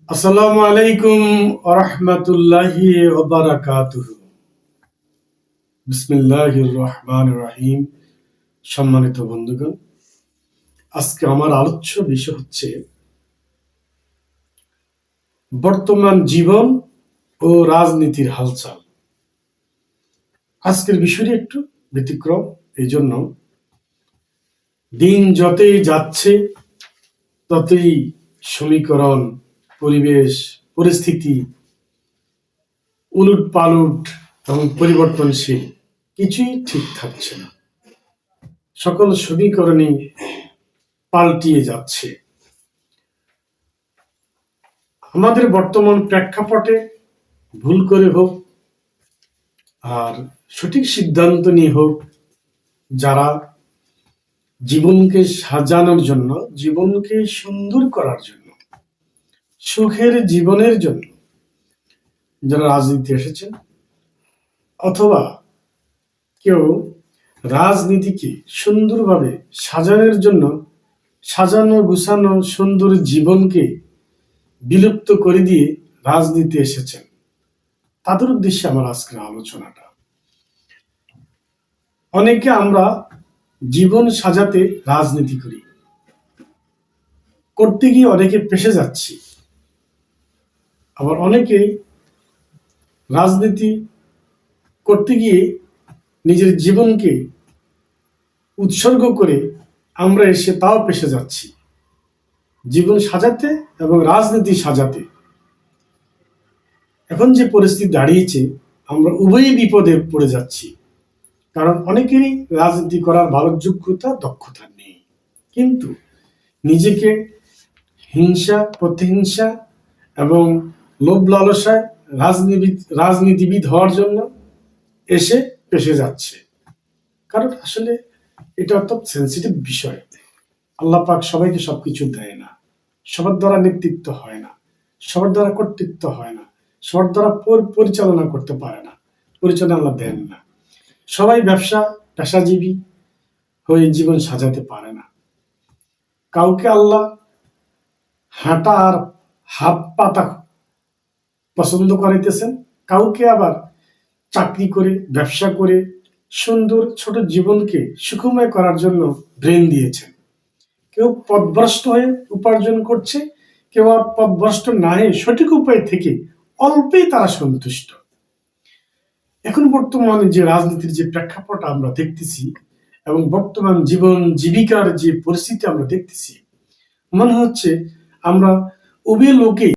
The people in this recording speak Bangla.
আসসালামু আলাইকুম ওয়া রাহমাতুল্লাহি ওয়া বারাকাতুহু। বিসমিল্লাহির রহমানির রহিম। সম্মানিত বন্ধুগণ, আজকে আমার আলোচ্য বিষয় হচ্ছে বর্তমান জীবন ও রাজনীতির হালচাল। আজকের বিষয়টি একটু ব্যতিক্রম, এই জন্য দিন যতই যাচ্ছে ততই সমীকরণ, পরিবেশ, পরিস্থিতি উলট পালট এবং পরিবর্তনশীল, কিছুই ঠিক থাকছে না। সকল সমীকরণই পাল্টিয়ে যাচ্ছে। আমাদের বর্তমান প্রেক্ষাপটে ভুল করে হোক আর সঠিক সিদ্ধান্ত নিয়ে হোক, যারা জীবনকে সাজানোর জন্য, জীবনকে সুন্দর করার জন্য, সুখের জীবনের জন্য যারা রাজনীতি এসেছেন, অথবা কেউ রাজনীতিকে সুন্দরভাবে সাজানোর জন্য, সাজানো গুছানো সুন্দর জীবনকে বিলুপ্ত করে দিয়ে রাজনীতি এসেছেন, তাদের উদ্দেশ্যে আমার আজকের আলোচনাটা। অনেকে আমরা জীবন সাজাতে রাজনীতি করি, করতে গিয়ে অনেকে ফেঁসে যাচ্ছি। আবার অনেকে রাজনীতি করতে গিয়ে নিজের জীবনকে উৎসর্গ করে আমরা এসে তাও ফেঁসে যাচ্ছি জীবন সাজাতে এবং রাজনীতি সাজাতে। এখন যে পরিস্থিতি দাঁড়িয়েছে, আমরা উভয়ই বিপদে পড়ে যাচ্ছি, কারণ অনেকেরই রাজনীতি করার ভালো যোগ্যতা, দক্ষতা নেই, কিন্তু নিজেকে হিংসা, প্রতিহিংসা এবং লোভ লালসায় রাজনীতিবিদ হওয়ার জন্য এসে পেশে যাচ্ছে। কারণ আসলে এটা অত্যন্ত সেন্সিটিভ বিষয়। আল্লাহ পাক সবাইকে সবকিছু দেয় না, সবার দ্বারা নেতৃত্ব হয় না, সবার দ্বারা কর্তৃত্ব হয় না, সবার দ্বারা পরিচালনা করতে পারে না, পরিচালনা আল্লাহ দেন না। সবাই পেশাজীবী হয়ে জীবন সাজাতে পারে না। কাউকে আল্লাহ হাঁটা আর হাত পাতা পছন্দ করাইতেছেন, কাউকে আবার চাকরি করে, ব্যবসা করে সুন্দর ছোট জীবনকে সুখময় করার জন্য ব্রেন দিয়েছেন। কেউ পথভ্রষ্ট হয়ে উপার্জন করছে, কেউ আর পথভ্রষ্ট না হয়ে সঠিক উপায় থেকে অল্পেই তারা সন্তুষ্ট। এখন বর্তমানে যে রাজনীতির যে প্রেক্ষাপট আমরা দেখতেছি এবং বর্তমান জীবন জীবিকার যে পরিস্থিতি আমরা দেখতেছি, মনে হচ্ছে আমরা উভয় লোকেই